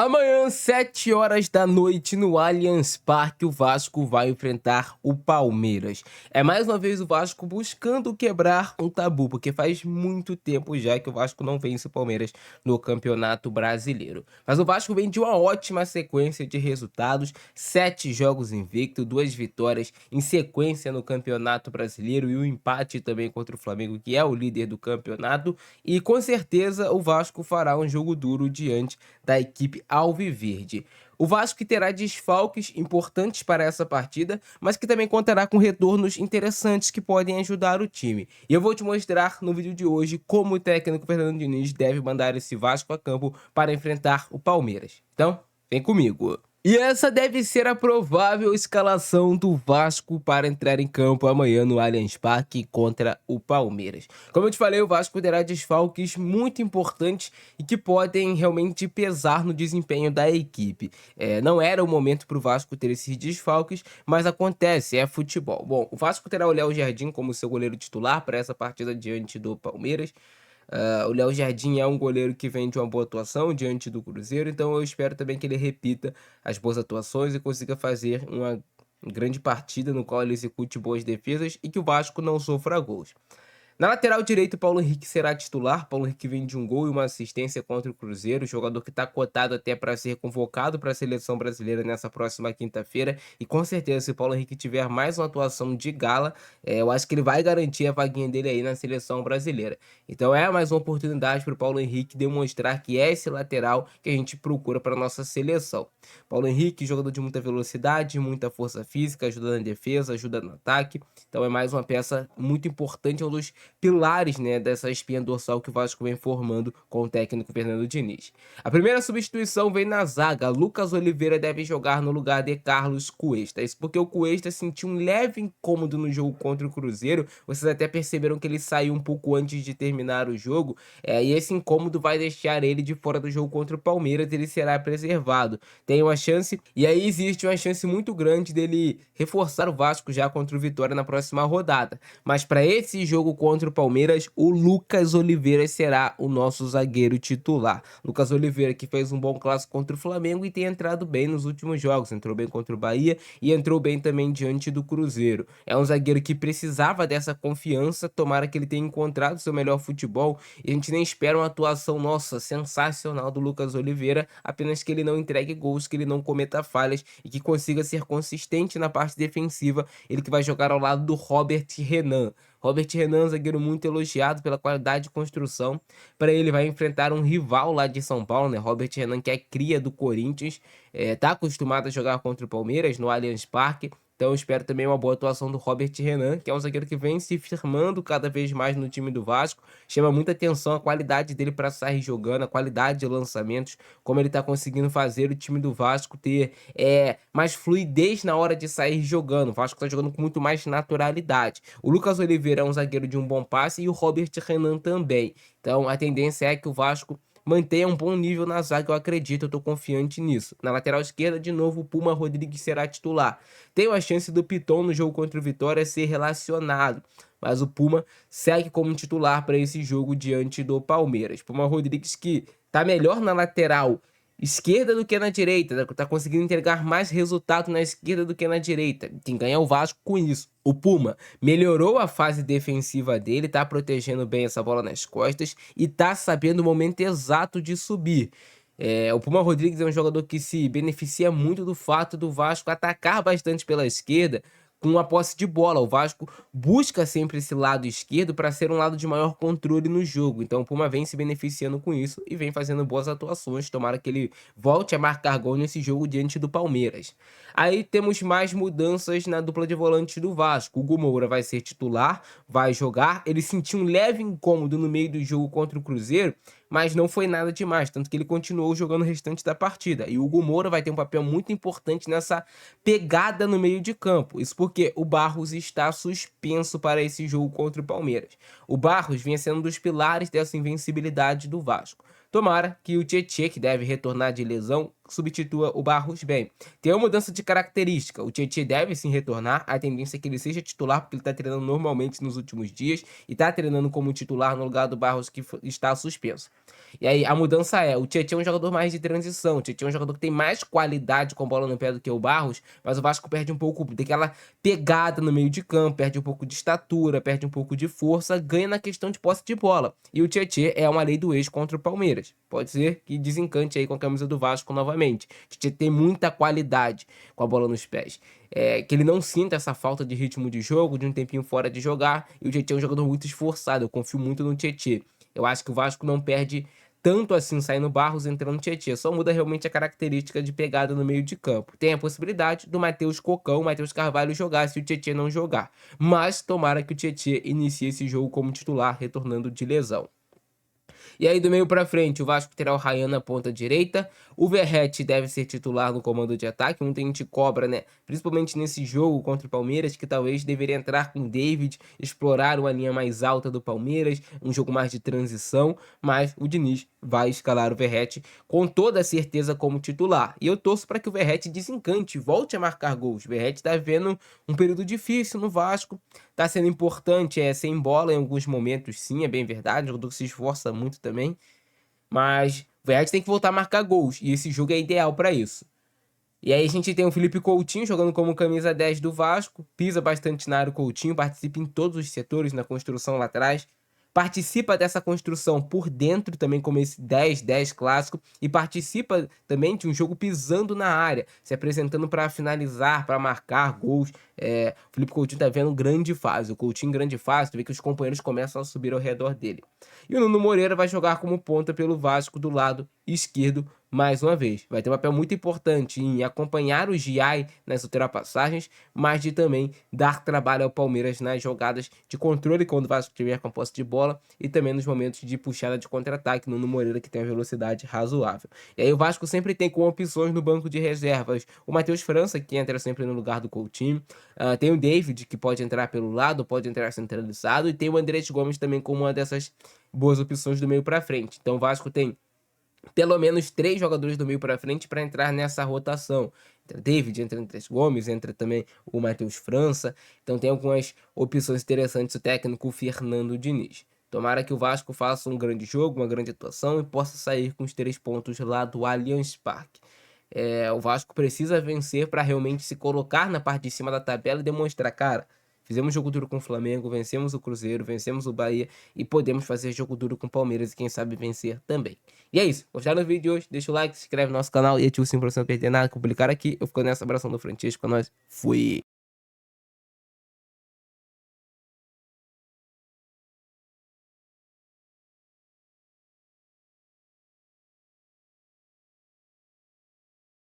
Amanhã, 7 horas da noite, no Allianz Parque, o Vasco vai enfrentar o Palmeiras. É mais uma vez o Vasco buscando quebrar um tabu, porque faz muito tempo já que o Vasco não vence o Palmeiras no Campeonato Brasileiro. Mas o Vasco vem de uma ótima sequência de resultados, 7 jogos invicto, 2 vitórias em sequência no Campeonato Brasileiro e um empate também contra o Flamengo, que é o líder do campeonato. E com certeza o Vasco fará um jogo duro diante da equipe alviverde. O Vasco que terá desfalques importantes para essa partida, mas que também contará com retornos interessantes que podem ajudar o time. E eu vou te mostrar no vídeo de hoje como o técnico Fernando Diniz deve mandar esse Vasco a campo para enfrentar o Palmeiras. Então, vem comigo. E essa deve ser a provável escalação do Vasco para entrar em campo amanhã no Allianz Parque contra o Palmeiras. Como eu te falei, o Vasco terá desfalques muito importantes e que podem realmente pesar no desempenho da equipe. Não era o momento para o Vasco ter esses desfalques, mas acontece, é futebol. Bom, o Vasco terá o Léo Jardim como seu goleiro titular para essa partida diante do Palmeiras. O Léo Jardim é um goleiro que vem de uma boa atuação diante do Cruzeiro, então eu espero também que ele repita as boas atuações e consiga fazer uma grande partida no qual ele execute boas defesas e que o Vasco não sofra gols. Na lateral direito, Paulo Henrique será titular. Paulo Henrique vem de um gol e uma assistência contra o Cruzeiro, jogador que está cotado até para ser convocado para a seleção brasileira nessa próxima quinta-feira. E com certeza, se o Paulo Henrique tiver mais uma atuação de gala, eu acho que ele vai garantir a vaguinha dele aí na seleção brasileira. Então é mais uma oportunidade para o Paulo Henrique demonstrar que é esse lateral que a gente procura para a nossa seleção. Paulo Henrique, jogador de muita velocidade, muita força física, ajuda na defesa, ajuda no ataque. Então é mais uma peça muito importante, um dos pilares, né, dessa espinha dorsal que o Vasco vem formando com o técnico Fernando Diniz. A primeira substituição vem na zaga. Lucas Oliveira deve jogar no lugar de Carlos Cuesta. Isso porque o Cuesta sentiu um leve incômodo no jogo contra o Cruzeiro. Vocês até perceberam que ele saiu um pouco antes de terminar o jogo. E esse incômodo vai deixar ele de fora do jogo contra o Palmeiras. Ele será preservado. Tem uma chance, e aí existe uma chance muito grande dele reforçar o Vasco já contra o Vitória na próxima rodada. Mas para esse jogo contra o Palmeiras, o Lucas Oliveira será o nosso zagueiro titular. Lucas Oliveira que fez um bom clássico contra o Flamengo e tem entrado bem nos últimos jogos. Entrou bem contra o Bahia e entrou bem também diante do Cruzeiro. É um zagueiro que precisava dessa confiança, tomara que ele tenha encontrado seu melhor futebol. E a gente nem espera uma atuação, nossa, sensacional do Lucas Oliveira, apenas que ele não entregue gols, que ele não cometa falhas e que consiga ser consistente na parte defensiva. Ele que vai jogar ao lado do Robert Renan. Robert Renan, zagueiro muito elogiado pela qualidade de construção. Para ele vai enfrentar um rival lá de São Paulo, né? Robert Renan, que é cria do Corinthians, tá acostumado a jogar contra o Palmeiras no Allianz Parque. Então eu espero também uma boa atuação do Robert Renan, que é um zagueiro que vem se firmando cada vez mais no time do Vasco. Chama muita atenção a qualidade dele para sair jogando, a qualidade de lançamentos, como ele está conseguindo fazer o time do Vasco ter mais fluidez na hora de sair jogando. O Vasco está jogando com muito mais naturalidade. O Lucas Oliveira é um zagueiro de um bom passe e o Robert Renan também. Então a tendência é que o Vasco mantenha um bom nível na zaga, eu acredito, eu tô confiante nisso. Na lateral esquerda, de novo, o Puma Rodrigues será titular. Tem a chance do Piton no jogo contra o Vitória ser relacionado, mas o Puma segue como titular para esse jogo diante do Palmeiras. Puma Rodrigues que tá melhor na lateral esquerda do que na direita, tá conseguindo entregar mais resultado na esquerda do que na direita. Quem ganha é o Vasco com isso. O Puma melhorou a fase defensiva dele, tá protegendo bem essa bola nas costas e tá sabendo o momento exato de subir. O Puma Rodrigues é um jogador que se beneficia muito do fato do Vasco atacar bastante pela esquerda com a posse de bola. O Vasco busca sempre esse lado esquerdo para ser um lado de maior controle no jogo. Então o Puma vem se beneficiando com isso e vem fazendo boas atuações. Tomara que ele volte a marcar gol nesse jogo diante do Palmeiras. Aí temos mais mudanças na dupla de volantes do Vasco. O Hugo Moura vai ser titular, vai jogar. Ele sentiu um leve incômodo no meio do jogo contra o Cruzeiro, mas não foi nada demais, tanto que ele continuou jogando o restante da partida. E o Hugo Moura vai ter um papel muito importante nessa pegada no meio de campo. Isso porque o Barros está suspenso para esse jogo contra o Palmeiras. O Barros vinha sendo um dos pilares dessa invencibilidade do Vasco. Tomara que o Tietê, que deve retornar de lesão, substitua o Barros bem. Tem uma mudança de característica. O Tietê deve sim retornar. A tendência é que ele seja titular, porque ele está treinando normalmente nos últimos dias e está treinando como titular no lugar do Barros, que está suspenso. E aí a mudança é, o Tietê é um jogador mais de transição, o Tietê é um jogador que tem mais qualidade com a bola no pé do que o Barros, mas o Vasco perde um pouco daquela pegada no meio de campo, perde um pouco de estatura, perde um pouco de força, ganha na questão de posse de bola. E o Tietê é uma lei do ex contra o Palmeiras. Pode ser que desencante aí com a camisa do Vasco novamente. O Tietê tem muita qualidade com a bola nos pés. Que ele não sinta essa falta de ritmo de jogo, de um tempinho fora de jogar, e o Tietê é um jogador muito esforçado, eu confio muito no Tietê. Eu acho que o Vasco não perde tanto assim saindo Barros, entrando Tietê, só muda realmente a característica de pegada no meio de campo. Tem a possibilidade do Matheus Cocão, Matheus Carvalho jogar se o Tietê não jogar, mas tomara que o Tietê inicie esse jogo como titular, retornando de lesão. E aí do meio pra frente, o Vasco terá o Ryan na ponta direita, o Verratti deve ser titular no comando de ataque, muita gente cobra, né, principalmente nesse jogo contra o Palmeiras, que talvez deveria entrar com o David, explorar uma linha mais alta do Palmeiras, um jogo mais de transição, mas o Diniz vai escalar o Verratti com toda a certeza como titular. E eu torço para que o Verratti desencante, volte a marcar gols. O Verratti tá vendo um período difícil no Vasco, tá sendo importante, sem bola em alguns momentos, sim, é bem verdade, o jogador que se esforça muito também, mas o Verratti tem que voltar a marcar gols, e esse jogo é ideal para isso. E aí a gente tem o Felipe Coutinho jogando como camisa 10 do Vasco, pisa bastante na área o Coutinho, participa em todos os setores, na construção lá atrás, participa dessa construção por dentro também como esse 10-10 clássico e participa também de um jogo pisando na área, se apresentando para finalizar, para marcar gols. O Felipe Coutinho tá vendo grande fase, o Coutinho grande fase, tu vê que os companheiros começam a subir ao redor dele. E o Nuno Moreira vai jogar como ponta pelo Vasco do lado esquerdo mais uma vez. Vai ter um papel muito importante em acompanhar o Giai nas ultrapassagens, mas de também dar trabalho ao Palmeiras nas jogadas de controle quando o Vasco tiver com a posse de bola e também nos momentos de puxada de contra-ataque no Moreira, que tem uma velocidade razoável. E aí o Vasco sempre tem como opções no banco de reservas o Matheus França, que entra sempre no lugar do Coutinho, tem o David, que pode entrar pelo lado, pode entrar centralizado, e tem o Andrés Gomes também como uma dessas boas opções do meio para frente. Então o Vasco tem pelo menos 3 jogadores do meio para frente para entrar nessa rotação. Entra David, entra Andrés Gomes, entra também o Matheus França. Então tem algumas opções interessantes o técnico Fernando Diniz. Tomara que o Vasco faça um grande jogo, uma grande atuação e possa sair com os 3 pontos lá do Allianz Parque. O Vasco precisa vencer para realmente se colocar na parte de cima da tabela e demonstrar, cara, fizemos jogo duro com o Flamengo, vencemos o Cruzeiro, vencemos o Bahia e podemos fazer jogo duro com o Palmeiras e quem sabe vencer também. E é isso. Gostaram do vídeo de hoje? Deixa o like, se inscreve no nosso canal e ativa o sininho pra você não perder nada que publicar aqui. Eu fico nessa, abração do Francisco, é nóis. Fui!